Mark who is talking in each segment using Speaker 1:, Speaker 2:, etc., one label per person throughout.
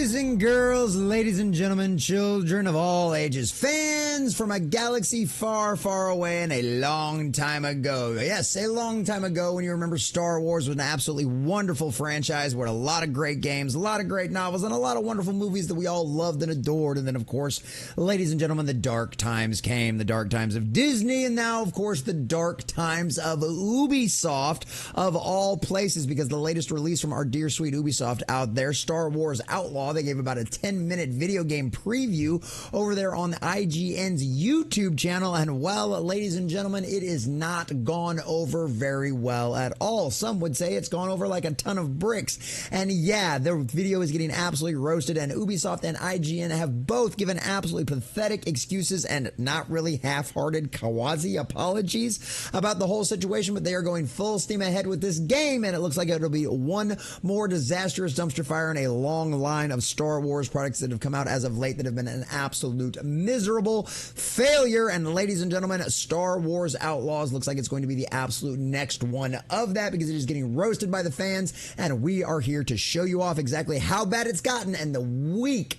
Speaker 1: Boys and girls, ladies and gentlemen, children of all ages, fans from a galaxy far, far away and a long time ago. Yes, a long time ago when you remember Star Wars was an absolutely wonderful franchise with a lot of great games, a lot of great novels, and a lot of wonderful movies that we all loved and adored. And then, of course, ladies and gentlemen, the dark times came, the dark times of Disney, and now, of course, the dark times of Ubisoft, of all places, because the latest release from our dear sweet Ubisoft out there, Star Wars Outlaw, they gave about a 10-minute video game preview over there on IGN's YouTube channel, and well, ladies and gentlemen, it is not gone over very well at all. Some would say it's gone over like a ton of bricks, and yeah, the video is getting absolutely roasted, and Ubisoft and IGN have both given absolutely pathetic excuses and not really half-hearted quasi apologies about the whole situation, but they are going full steam ahead with this game, and it looks like it'll be one more disastrous dumpster fire in a long line of Star Wars products that have come out as of late that have been an absolute miserable failure. And ladies and gentlemen, Star Wars Outlaws looks like it's going to be the absolute next one of that, because it is getting roasted by the fans, and we are here to show you off exactly how bad it's gotten and the weak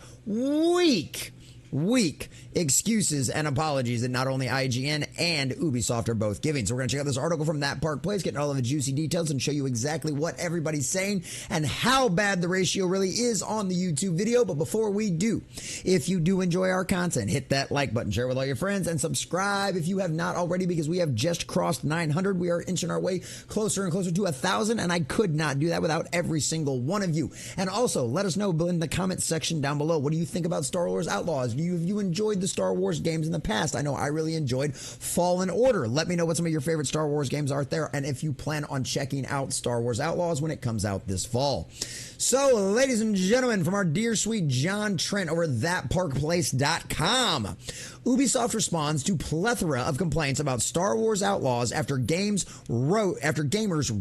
Speaker 1: excuses and apologies that not only IGN and Ubisoft are both giving. So we're going to check out this article from That Park Place, getting all of the juicy details and show you exactly what everybody's saying and how bad the ratio really is on the YouTube video. But before we do, if you do enjoy our content, hit that like button, share with all your friends, and subscribe if you have not already, because we have just crossed 900. We are inching our way closer and closer to 1,000, and I could not do that without every single one of you. And also, let us know in the comments section down below, what do you think about Star Wars Outlaws? Have you enjoyed the Star Wars games in the past? I know I really enjoyed Fallen Order. Let me know what some of your favorite Star Wars games are there, and if you plan on checking out Star Wars Outlaws when it comes out this fall. So, ladies and gentlemen, from our dear sweet John Trent over at thatparkplace.com, Ubisoft responds to plethora of complaints about Star Wars Outlaws after gamers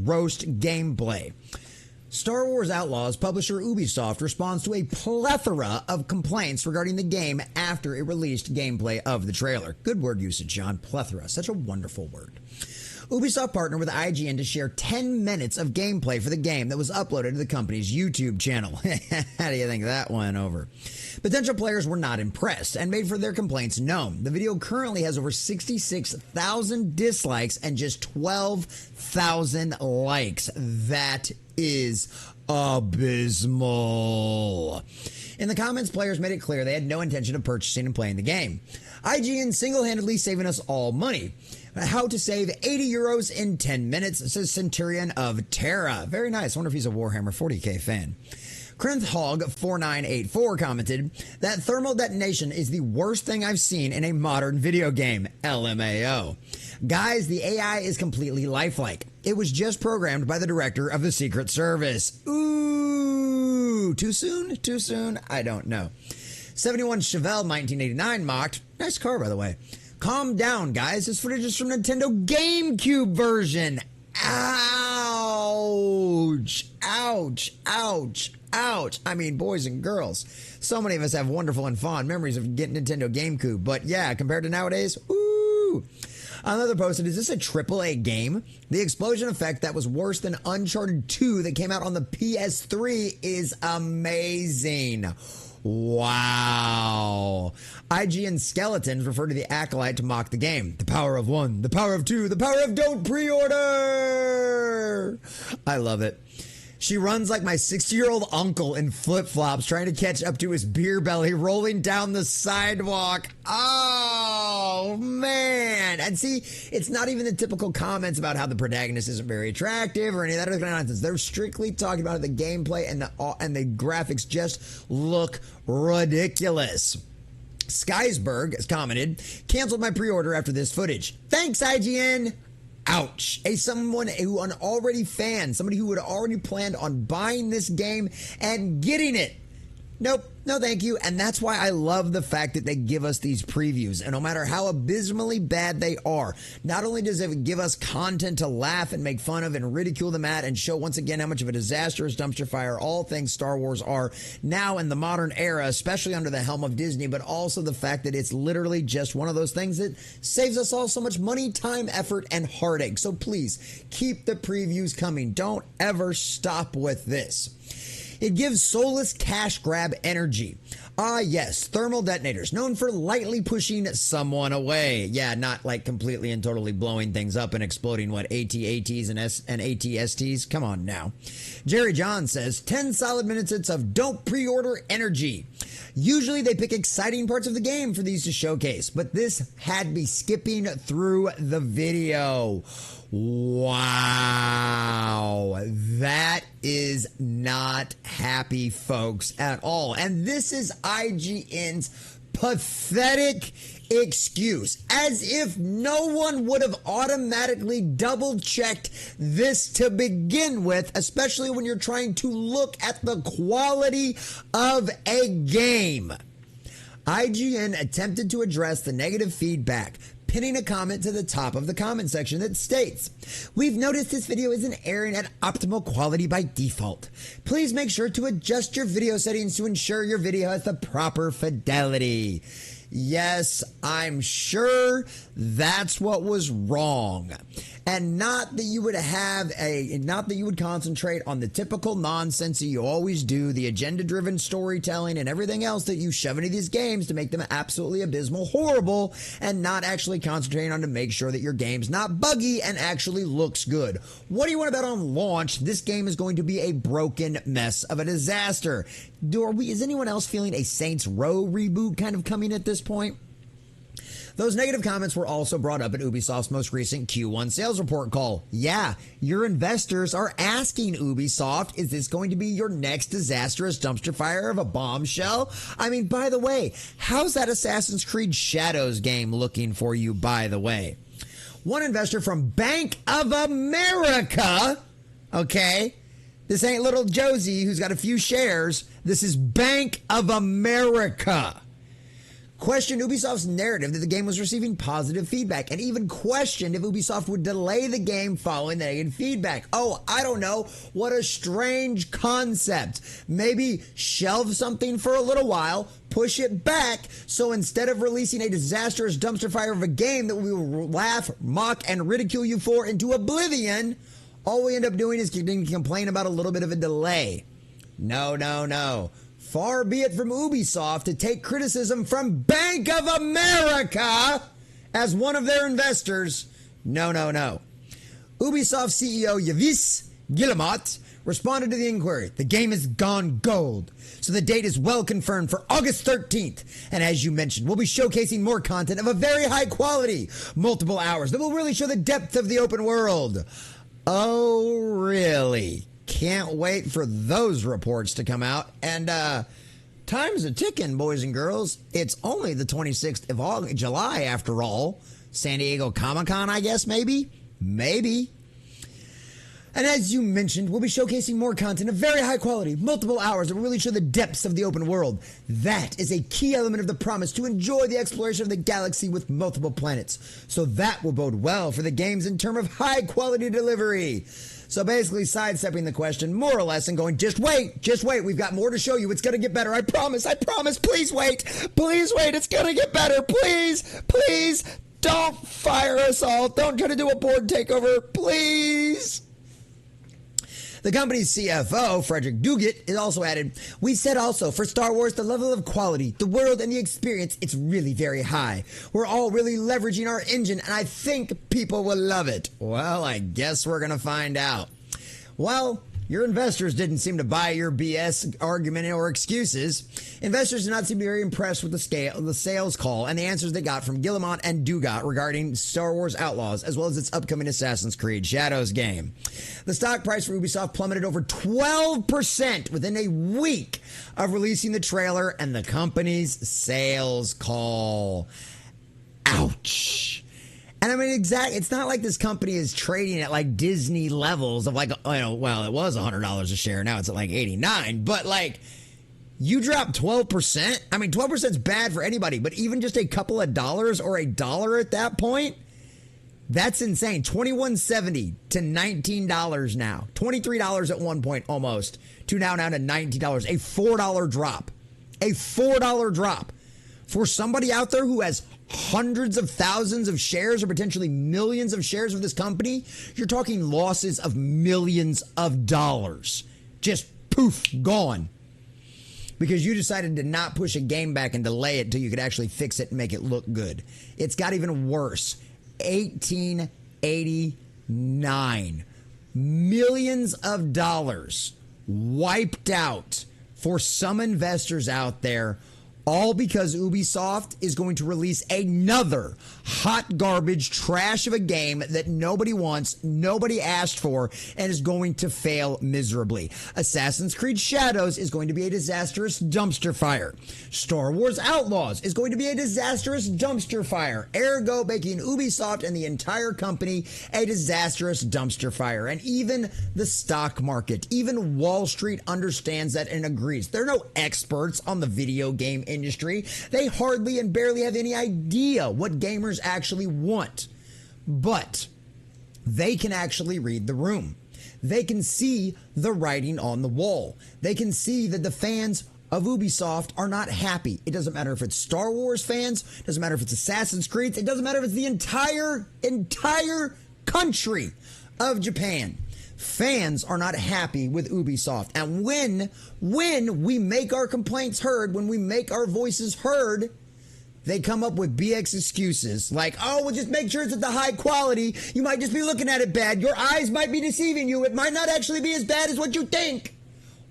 Speaker 1: roast gameplay. Star Wars Outlaws publisher Ubisoft responds to a plethora of complaints regarding the game after it released gameplay of the trailer. Good word usage, John. Plethora. Such a wonderful word. Ubisoft partnered with IGN to share 10 minutes of gameplay for the game that was uploaded to the company's YouTube channel. How do you think that went over? Potential players were not impressed and made for their complaints known. The video currently has over 66,000 dislikes and just 12,000 likes. That is abysmal. In the comments, players made it clear they had no intention of purchasing and playing the game. IGN single-handedly saving us all money. How to save 80 euros in 10 minutes, says Centurion of Terra. Very nice. I wonder if he's a Warhammer 40k fan. Krenthog4984 commented that thermal detonation is the worst thing I've seen in a modern video game. LMAO. Guys, the AI is completely lifelike. It was just programmed by the director of the Secret Service. Ooh, too soon? Too soon? I don't know. 71 Chevelle 1989 mocked. Nice car, by the way. Calm down, guys. This footage is from Nintendo GameCube version. Ouch. Ouch. Ouch. Ouch. I mean, boys and girls, so many of us have wonderful and fond memories of getting Nintendo GameCube. But yeah, compared to nowadays, ooh. Another posted, is this a AAA game? The explosion effect that was worse than Uncharted 2 that came out on the PS3 is amazing. Wow. IGN Skeletons refer to the Acolyte to mock the game. The power of one, the power of two, the power of don't pre-order. I love it. She runs like my 60-year-old uncle in flip-flops trying to catch up to his beer belly rolling down the sidewalk. Oh, man. And see, it's not even the typical comments about how the protagonist isn't very attractive or any of that other kind of nonsense. They're strictly talking about the gameplay, and the graphics just look ridiculous. Skysberg has commented, canceled my pre-order after this footage. Thanks, IGN. Ouch. Somebody who had already planned on buying this game and getting it. Nope. No, thank you. And that's why I love the fact that they give us these previews. And no matter how abysmally bad they are, not only does it give us content to laugh and make fun of and ridicule them at and show once again how much of a disastrous dumpster fire all things Star Wars are now in the modern era, especially under the helm of Disney, but also the fact that it's literally just one of those things that saves us all so much money, time, effort, and heartache. So please keep the previews coming. Don't ever stop with this. It gives soulless cash grab energy. Ah, yes, thermal detonators, known for lightly pushing someone away. Yeah, not like completely and totally blowing things up and exploding, what, AT-ATs and AT-STs? Come on now. Jerry John says, 10 solid minutes of don't pre-order energy. Usually they pick exciting parts of the game for these to showcase, but this had me skipping through the video. Wow, that is not happy, folks, at all. And this is IGN's pathetic excuse, as if no one would have automatically double-checked this to begin with, especially when you're trying to look at the quality of a game. IGN attempted to address the negative feedback, pinning a comment to the top of the comment section that states, "We've noticed this video isn't airing at optimal quality by default. Please make sure to adjust your video settings to ensure your video has the proper fidelity." Yes, I'm sure that's what was wrong. And not that you would concentrate on the typical nonsense that you always do, the agenda-driven storytelling and everything else that you shove into these games to make them absolutely abysmal, horrible, and not actually concentrating on to make sure that your game's not buggy and actually looks good. What do you want to bet on launch? This game is going to be a broken mess of a disaster. Is anyone else feeling a Saints Row reboot kind of coming at this point? Those negative comments were also brought up at Ubisoft's most recent Q1 sales report call. Yeah, your investors are asking Ubisoft, is this going to be your next disastrous dumpster fire of a bombshell? I mean, by the way, how's that Assassin's Creed Shadows game looking for you, by the way? One investor from Bank of America, okay? This ain't little Josie who's got a few shares. This is Bank of America. Questioned Ubisoft's narrative that the game was receiving positive feedback, and even questioned if Ubisoft would delay the game following the negative feedback. Oh, I don't know. What a strange concept. Maybe shelve something for a little while, push it back, so instead of releasing a disastrous dumpster fire of a game that we will laugh, mock, and ridicule you for into oblivion, all we end up doing is getting to complain about a little bit of a delay. No, no, no. Far be it from Ubisoft to take criticism from Bank of America as one of their investors. No, no, no. Ubisoft CEO Yves Guillemot responded to the inquiry. The game has gone gold, so the date is well confirmed for August 13th. And as you mentioned, we'll be showcasing more content of a very high quality, multiple hours that will really show the depth of the open world. Oh, really? Can't wait for those reports to come out. And time's a ticking, boys and girls. It's only the 26th of July, after all. San Diego Comic-Con, I guess, maybe? Maybe. And as you mentioned, we'll be showcasing more content of very high quality, multiple hours that will really show the depths of the open world. That is a key element of the promise to enjoy the exploration of the galaxy with multiple planets. So that will bode well for the games in terms of high quality delivery. So basically sidestepping the question more or less and going, just wait, we've got more to show you. It's going to get better. I promise, please wait, it's going to get better. Please, don't fire us all. Don't try to do a board takeover, please. The company's CFO, Frederick Duguid, is also added, we said also for Star Wars, the level of quality, the world, and the experience, it's really very high. We're all really leveraging our engine, and I think people will love it. Well, I guess we're going to find out. Well, your investors didn't seem to buy your BS argument or excuses. Investors did not seem to be very impressed with the sales call and the answers they got from Guillemot and Duguid regarding Star Wars Outlaws, as well as its upcoming Assassin's Creed Shadows game. The stock price for Ubisoft plummeted over 12% within a week of releasing the trailer and the company's sales call. Ouch. And I mean, it's not like this company is trading at like Disney levels of like, well, it was $100 a share. Now it's at like 89. But like, you drop 12%. I mean, 12% is bad for anybody, but even just a couple of dollars or $1 at that point, that's insane. $21.70 to $19 now. $23 at one point almost to now to $19. A $4 drop. A $4 drop. For somebody out there who has hundreds of thousands of shares or potentially millions of shares of this company, you're talking losses of millions of dollars. Just poof, gone. Because you decided to not push a game back and delay it until you could actually fix it and make it look good. It's got even worse. 1889. Millions of dollars wiped out for some investors out there, all because Ubisoft is going to release another hot garbage trash of a game that nobody wants, nobody asked for, and is going to fail miserably. Assassin's Creed Shadows is going to be a disastrous dumpster fire. Star Wars Outlaws is going to be a disastrous dumpster fire, ergo making Ubisoft and the entire company a disastrous dumpster fire. And even the stock market, even Wall Street understands that and agrees. They're no experts on the video game industry. They hardly and barely have any idea what gamers actually want. But they can actually read the room. They can see the writing on the wall. They can see that the fans of Ubisoft are not happy. It doesn't matter if it's Star Wars fans, it doesn't matter if it's Assassin's Creed, it doesn't matter if it's the entire country of Japan. Fans are not happy with Ubisoft. And when we make our complaints heard, when we make our voices heard, they come up with BX excuses like, oh, well, just make sure it's at the high quality. You might just be looking at it bad. Your eyes might be deceiving you. It might not actually be as bad as what you think.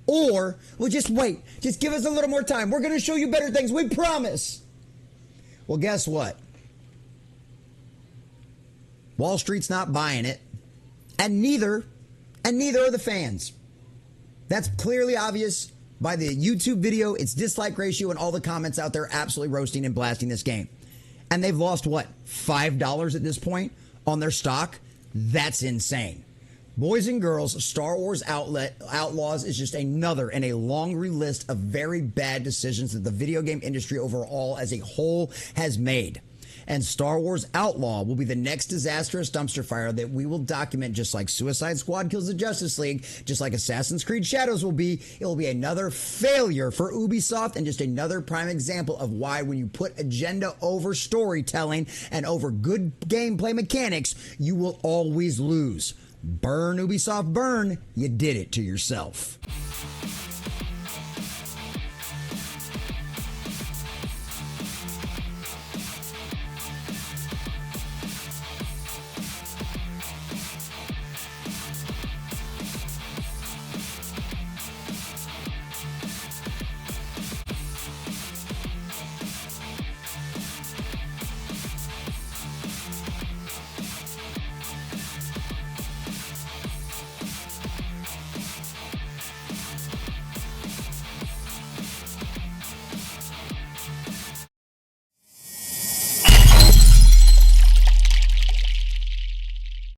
Speaker 1: Or, well, just wait. Just give us a little more time. We're going to show you better things. We promise. Well, guess what? Wall Street's not buying it. And neither are the fans. That's clearly obvious by the YouTube video, its dislike ratio, and all the comments out there absolutely roasting and blasting this game. And they've lost, what, $5 at this point on their stock? That's insane. Boys and girls, Star Wars Outlaws is just another in a long list of very bad decisions that the video game industry overall as a whole has made. And Star Wars Outlaw will be the next disastrous dumpster fire that we will document, just like Suicide Squad kills the Justice League, just like Assassin's Creed Shadows will be. It will be another failure for Ubisoft and just another prime example of why when you put agenda over storytelling and over good gameplay mechanics, you will always lose. Burn, Ubisoft, burn. You did it to yourself.